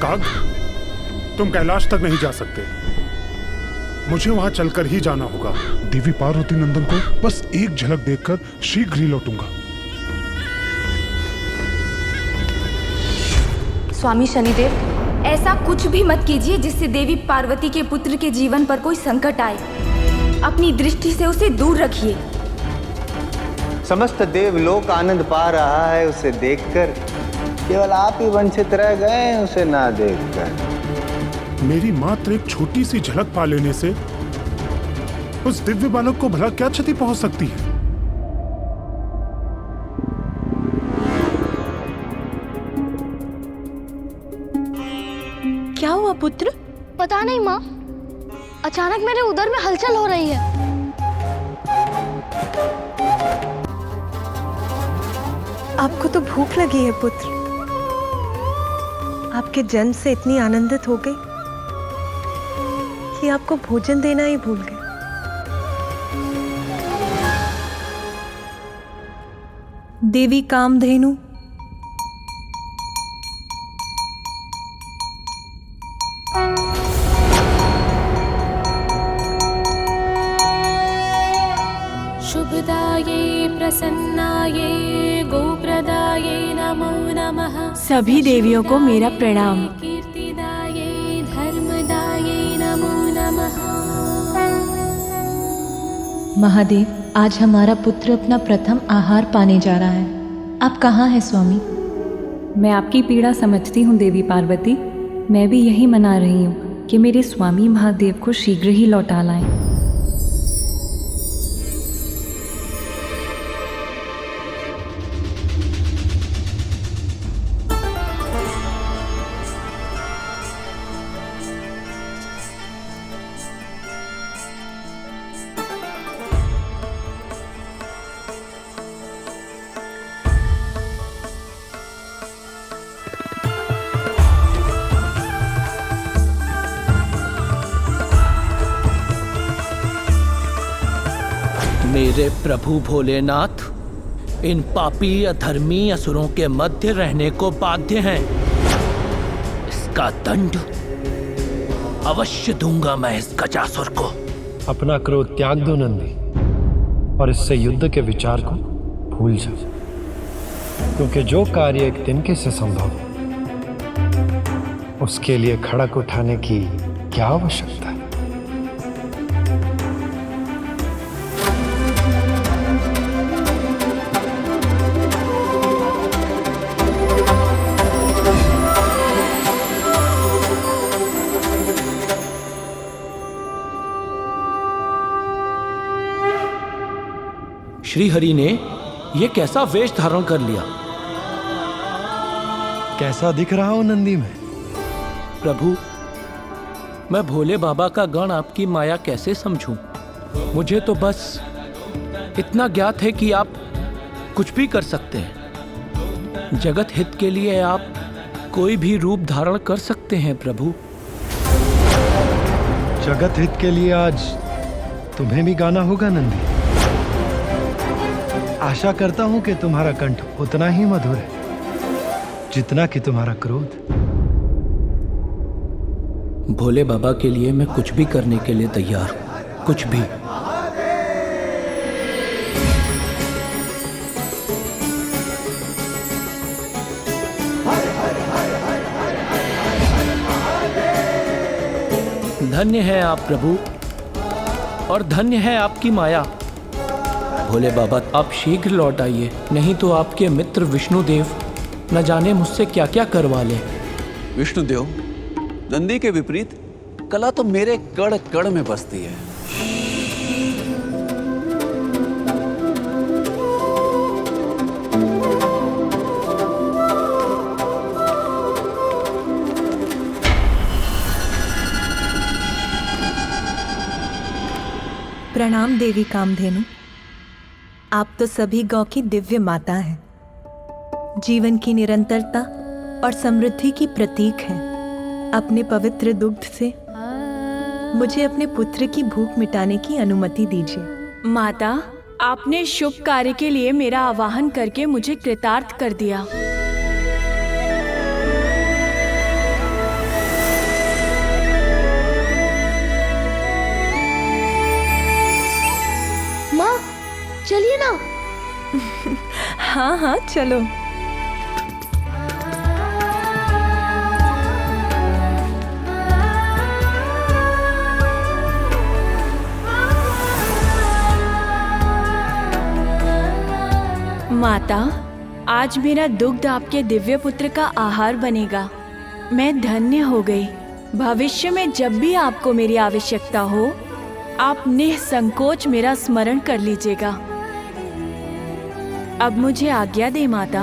काग, तुम कैलाश तक नहीं जा सकते। मुझे वहां चलकर ही जाना होगा। देवी पार्वती नंदन को बस एक झलक देखकर शीघ्र ही लौटूंगा। स्वामी शनिदेव, ऐसा कुछ भी मत कीजिए जिससे देवी पार्वती के पुत्र के जीवन पर कोई संकट आए। अपनी दृष्टि से उसे दूर रखिए। समस्त देवलोक आनंद पा रहा है उसे देखकर, केवल आप ही वंचित रह गए उसे ना देखकर। मेरी मात्र एक छोटी सी झलक पा लेने से उस दिव्य बालक को भला क्या क्षति पहुंच सकती है? क्या हुआ पुत्र? पता नहीं माँ, अचानक मेरे उदर में हलचल हो रही है। आपको तो भूख लगी है पुत्र। आपके जन्म से इतनी आनंदित हो गई कि आपको भोजन देना ही भूल गए। देवी कामधेनु, शुभदाये प्रसन्नाये गोप्रदाये नमो नमः। सभी देवियों को मेरा प्रणाम। कीर्तिदाये धर्मदाये नमो नमः। महादेव, आज हमारा पुत्र अपना प्रथम आहार पाने जा रहा है। आप कहाँ हैं स्वामी? मैं आपकी पीड़ा समझती हूँ देवी पार्वती। मैं भी यही मना रही हूँ कि मेरे स्वामी महादेव को शीघ्र ही लौटा लाएं। मेरे प्रभु भोलेनाथ, इन पापी अधर्मी असुरों के मध्य रहने को बाध्य हैं। इसका दंड अवश्य दूंगा मैं इस गजासुर को। अपना क्रोध त्याग दो नंदी, और इससे युद्ध के विचार को भूल जाओ, क्योंकि जो कार्य एक तिनके से संभव है उसके लिए खड़क उठाने की क्या आवश्यकता है? श्री हरि ने ये कैसा वेश धारण कर लिया? कैसा दिख रहा हो नंदी में? प्रभु, मैं भोले बाबा का गण आपकी माया कैसे समझूं? मुझे तो बस इतना ज्ञात है कि आप कुछ भी कर सकते हैं। जगत हित के लिए आप कोई भी रूप धारण कर सकते हैं प्रभु। जगत हित के लिए आज तुम्हें भी गाना होगा नंदी। आशा करता हूं कि तुम्हारा कंठ उतना ही मधुर है जितना कि तुम्हारा क्रोध। भोले बाबा के लिए मैं कुछ भी करने के लिए तैयार हूं, कुछ भी। धन्य है आप प्रभु, और धन्य है आपकी माया। भोले बाबा, आप शीघ्र लौट आइए, नहीं तो आपके मित्र विष्णुदेव न जाने मुझसे क्या क्या करवा ले। विष्णुदेव, नंदी के विपरीत कला तो मेरे कड़ कड़ में बसती है। प्रणाम देवी कामधेनु। आप तो सभी गौ की दिव्य माता हैं, जीवन की निरंतरता और समृद्धि की प्रतीक हैं। अपने पवित्र दुग्ध से मुझे अपने पुत्र की भूख मिटाने की अनुमति दीजिए। माता, आपने शुभ कार्य के लिए मेरा आवाहन करके मुझे कृतार्थ कर दिया। चलिए ना। हाँ हाँ चलो। माता, आज मेरा दुग्ध आपके दिव्य पुत्र का आहार बनेगा। मैं धन्य हो गई। भविष्य में जब भी आपको मेरी आवश्यकता हो, आप निसंकोच मेरा स्मरण कर लीजिएगा। अब मुझे आज्ञा दे माता।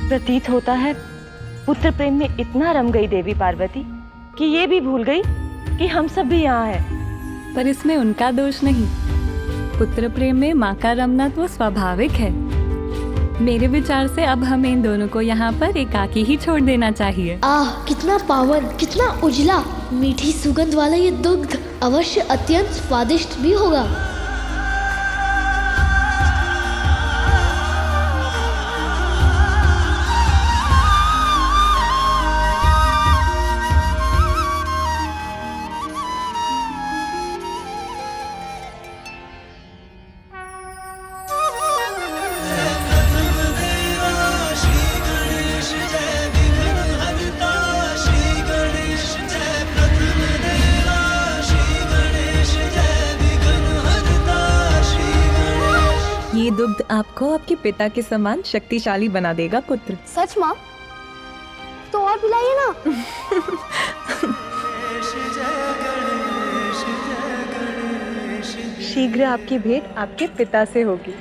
प्रतीत होता है पुत्र प्रेम में इतना रम गई देवी पार्वती कि ये भी भूल गई कि हम सब भी यहाँ हैं। पर इसमें उनका दोष नहीं। पुत्र प्रेम में माँ का रमना तो स्वाभाविक है। मेरे विचार से अब हमें इन दोनों को यहाँ पर एकाकी ही छोड़ देना चाहिए। आह, कितना पावन, कितना उजला, मीठी सुगंध वाला ये दुग्ध अवश्य अत्यंत स्वादिष्ट भी होगा। ये दुग्ध आपको आपके पिता के समान शक्तिशाली बना देगा पुत्र। सच माँ? तो और पिलाइए ना। शीघ्र आपकी भेंट आपके पिता से होगी।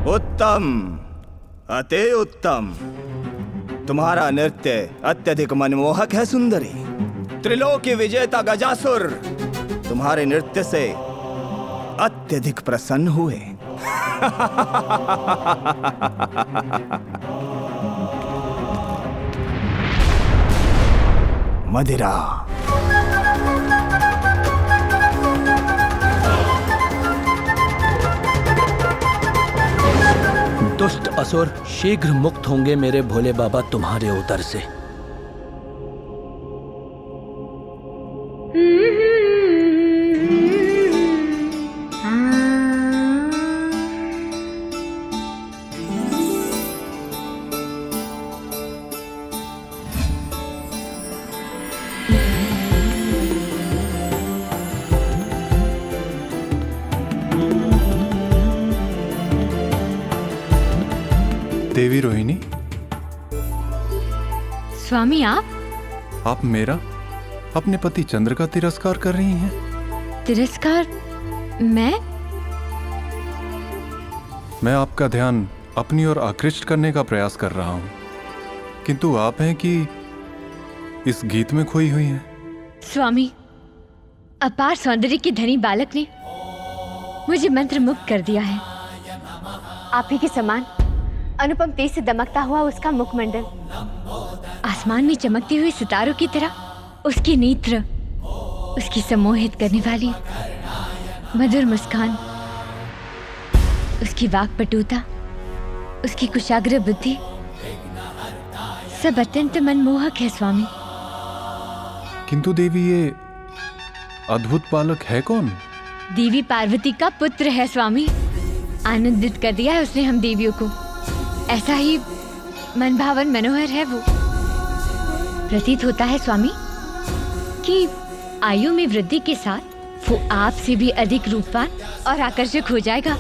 उत्तम, अति उत्तम। तुम्हारा नृत्य अत्यधिक मनमोहक है सुंदरी। त्रिलोकी विजेता गजासुर तुम्हारे नृत्य से अत्यधिक प्रसन्न हुए। मदिरा। दुष्ट असुर शीघ्र मुक्त होंगे मेरे भोले बाबा तुम्हारे उदर से। देवी रोहिणी। स्वामी आप मेरा अपने पति चंद्र का तिरस्कार कर रही हैं। तिरस्कार? मैं आपका ध्यान अपनी ओर आकृष्ट करने का प्रयास कर रहा हूं, किंतु आप हैं कि इस गीत में खोई हुई हैं। स्वामी, अपार सौंदर्य की धनी बालक ने मुझे मंत्र मुक्त कर दिया है। आप ही के समान अनुपम तेज से दमकता हुआ उसका मुखमंडल, आसमान में चमकती हुई सितारों की तरह उसके नेत्र, उसकी सम्मोहित करने वाली मधुर मुस्कान, उसकी वाक्पटुता, उसकी कुशाग्र बुद्धि, सब अत्यंत मनमोहक है स्वामी। किंतु देवी, ये अद्भुत बालक है कौन? देवी पार्वती का पुत्र है स्वामी। आनंदित कर दिया है उसने हम देवियों को। ऐसा ही मनभावन मनोहर है वो। प्रतीत होता है स्वामी कि आयु में वृद्धि के साथ वो आपसे भी अधिक रूपवान और आकर्षक हो जाएगा।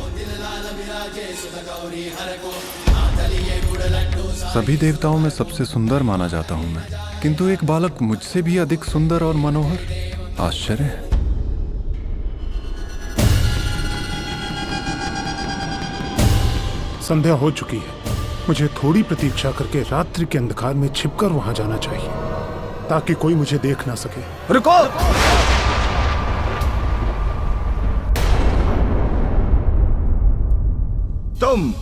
सभी देवताओं में सबसे सुंदर माना जाता हूं मैं, किंतु एक बालक मुझसे भी अधिक सुंदर और मनोहर। आश्चर्य है। संध्या हो चुकी है। मुझे थोड़ी प्रतीक्षा करके रात्रि के अंधकार में छिपकर वहां जाना चाहिए ताकि कोई मुझे देख ना सके। रुको! तुम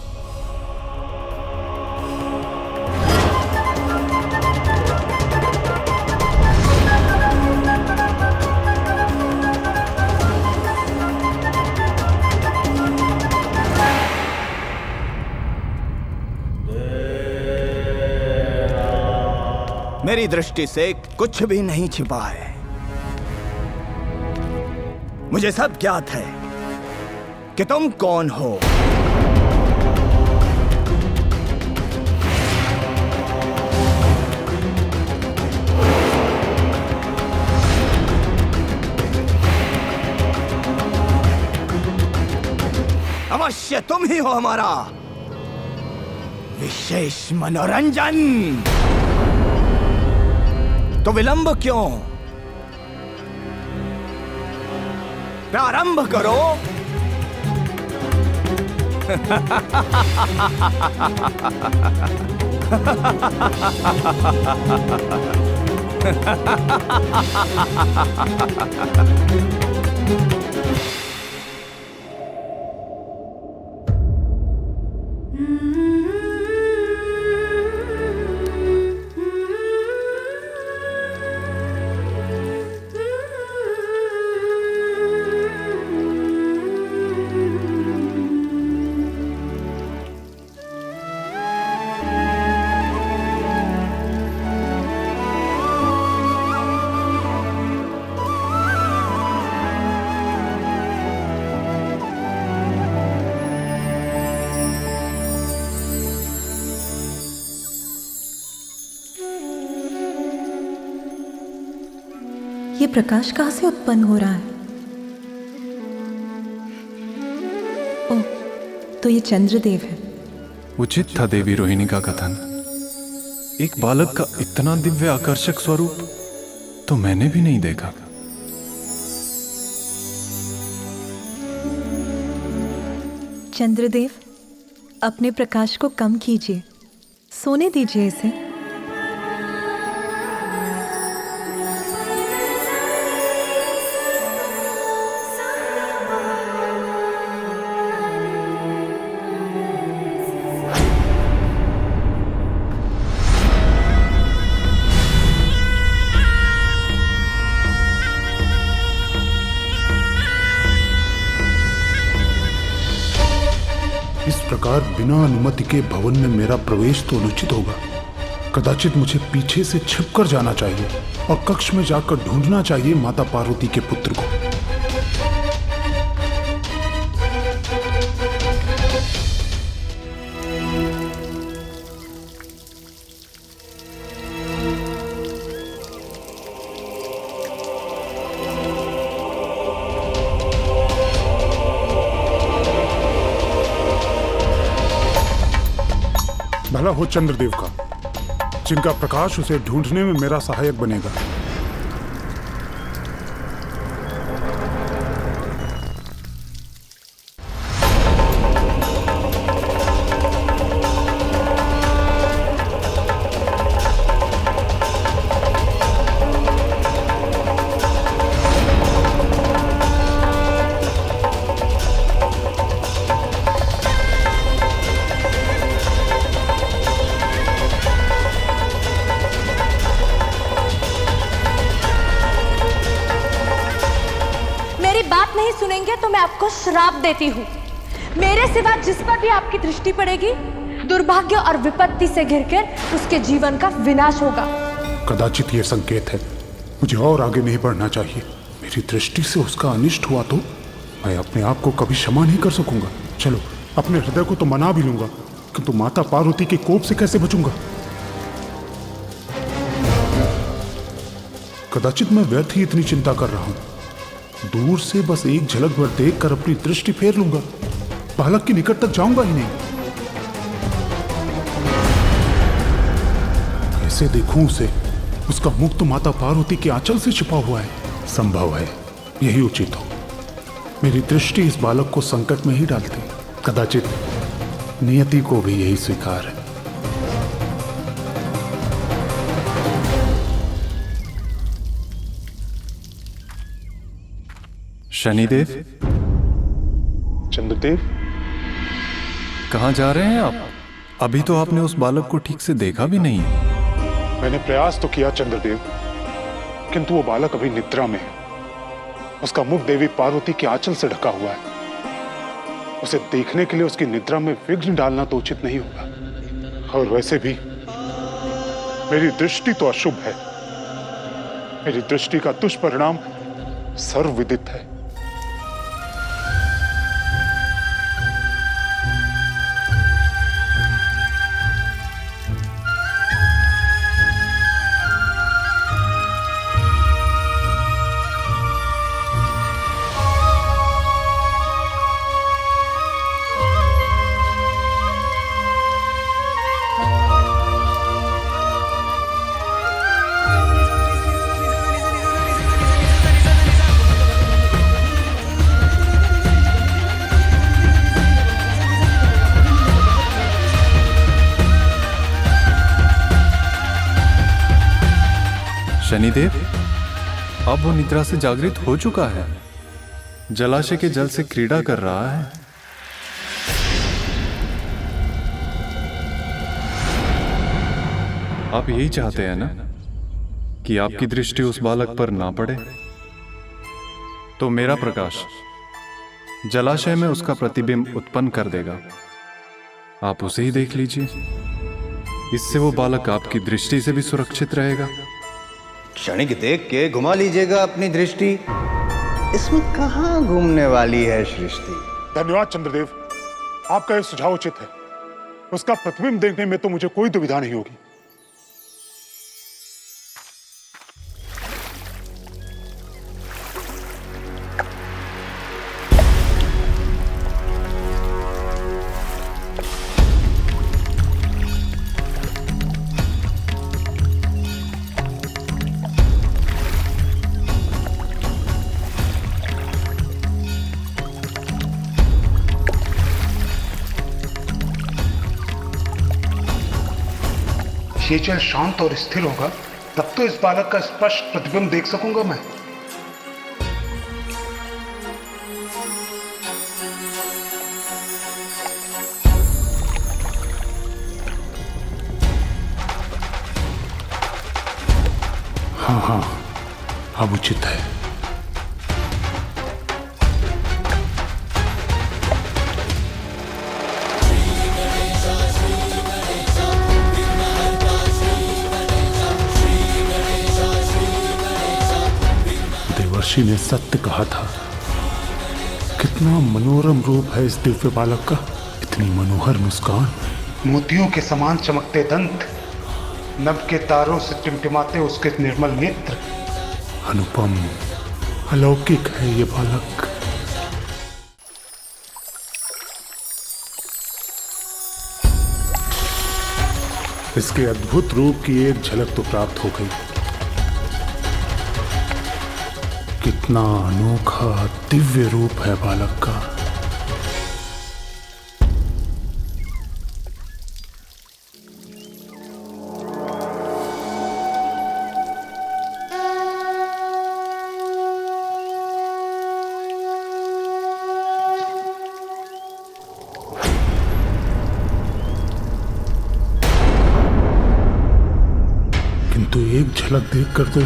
मेरी दृष्टि से कुछ भी नहीं छिपा है। मुझे सब ज्ञात है कि तुम कौन हो। अवश्य तुम ही हो हमारा विशेष मनोरंजन। तो विलंब क्यों? प्रारंभ करो। ये प्रकाश कहाँ से उत्पन्न हो रहा है? ओह, तो ये चंद्रदेव है। उचित था देवी रोहिणी का कथन। एक बालक का इतना दिव्य आकर्षक स्वरूप तो मैंने भी नहीं देखा। चंद्रदेव, अपने प्रकाश को कम कीजिए, सोने दीजिए इसे। इस प्रकार बिना अनुमति के भवन में मेरा प्रवेश तो अनुचित होगा। कदाचित मुझे पीछे से छिपकर जाना चाहिए और कक्ष में जाकर ढूंढना चाहिए माता पार्वती के पुत्र को। भला हो चंद्रदेव का, जिनका प्रकाश उसे ढूंढने में मेरा सहायक बनेगा। नहीं सुनेंगे तो मैं आपको श्राप देती हूँ। मेरे सिवा जिस पर भी आपकी दृष्टि पड़ेगी, दुर्भाग्य और विपत्ति से घिरकर उसके जीवन का विनाश होगा। कदाचित ये संकेत है, मुझे और आगे नहीं बढ़ना चाहिए। मेरी दृष्टि से उसका अनिष्ट हुआ तो मैं अपने आप को कभी क्षमा नहीं कर सकूंगा। चलो, अपने हृदय को तो मना भी लूंगा, किंतु माता पार्वती के कोप से कैसे बचूंगा? कदाचित मैं व्यर्थ ही इतनी चिंता कर रहा हूं। दूर से बस एक झलक भर देखकर अपनी दृष्टि फेर लूंगा, बालक के निकट तक जाऊंगा ही नहीं। कैसे देखूं उसे? उसका मुख तो माता पार्वती के आंचल से छिपा हुआ है। संभव है, यही उचित हो। मेरी दृष्टि इस बालक को संकट में ही डालती, कदाचित नियति को भी यही स्वीकार है। शनिदेव, चंद्रदेव, कहाँ जा रहे हैं आप? अभी तो आपने उस बालक को ठीक से देखा भी नहीं। मैंने प्रयास तो किया चंद्रदेव, किंतु वो बालक अभी निद्रा में है। उसका मुख देवी पार्वती के आंचल से ढका हुआ है। उसे देखने के लिए उसकी निद्रा में विघ्न डालना तो उचित नहीं होगा। और वैसे भी मेरी दृष्टि तो अशुभ है। मेरी दृष्टि का दुष्परिणाम सर्वविदित है। शनिदेव, अब वो निद्रा से जागृत हो चुका है। जलाशय के जल से क्रीड़ा कर रहा है। आप यही चाहते हैं ना कि आपकी दृष्टि उस बालक पर ना पड़े? तो मेरा प्रकाश जलाशय में उसका प्रतिबिंब उत्पन्न कर देगा। आप उसे ही देख लीजिए। इससे वो बालक आपकी दृष्टि से भी सुरक्षित रहेगा। क्षणिक देख के घुमा लीजिएगा अपनी दृष्टि। इसमें कहां घूमने वाली है सृष्टि। धन्यवाद चंद्रदेव, आपका यह सुझाव उचित है। उसका प्रतिबिंब देखने में तो मुझे कोई दुविधा नहीं होगी। ये जल शांत और स्थिर होगा, तब तो इस बालक का स्पष्ट प्रतिबिंब देख सकूंगा मैं। हाँ, अब उचित है। देवर्षि ने सत्य कहा था। कितना मनोरम रूप है इस दिव्य बालक का। इतनी मनोहर मुस्कान, मोतियों के समान चमकते दंत, नभ के तारों से टिमटिमाते उसके निर्मल नेत्र। अनुपम, अलौकिक है ये बालक। इसके अद्भुत रूप की एक झलक तो प्राप्त हो गई। कितना अनोखा दिव्य रूप है बालक का। किंतु एक झलक देखकर तो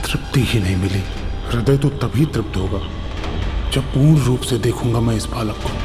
तृप्ति ही नहीं मिली। हृदय तो तभी तृप्त होगा जब पूर्ण रूप से देखूंगा मैं इस बालक को।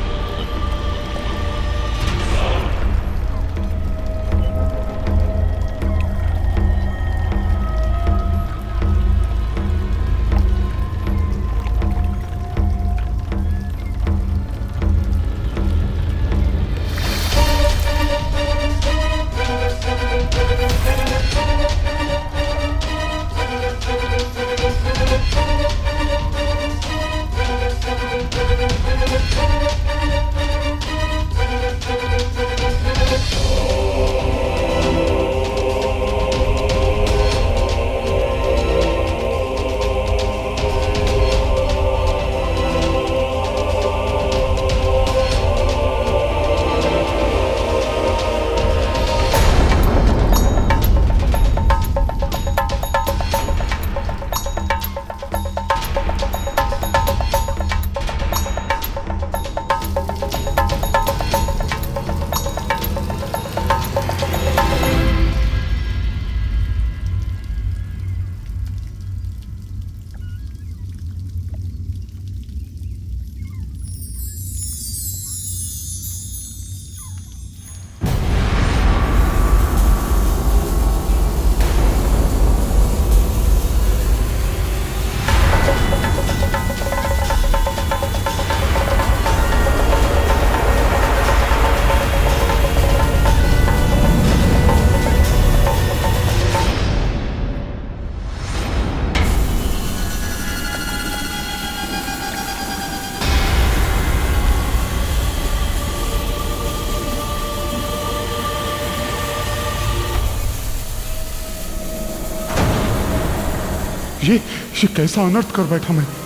ये कैसा अनर्थ कर बैठा मैं।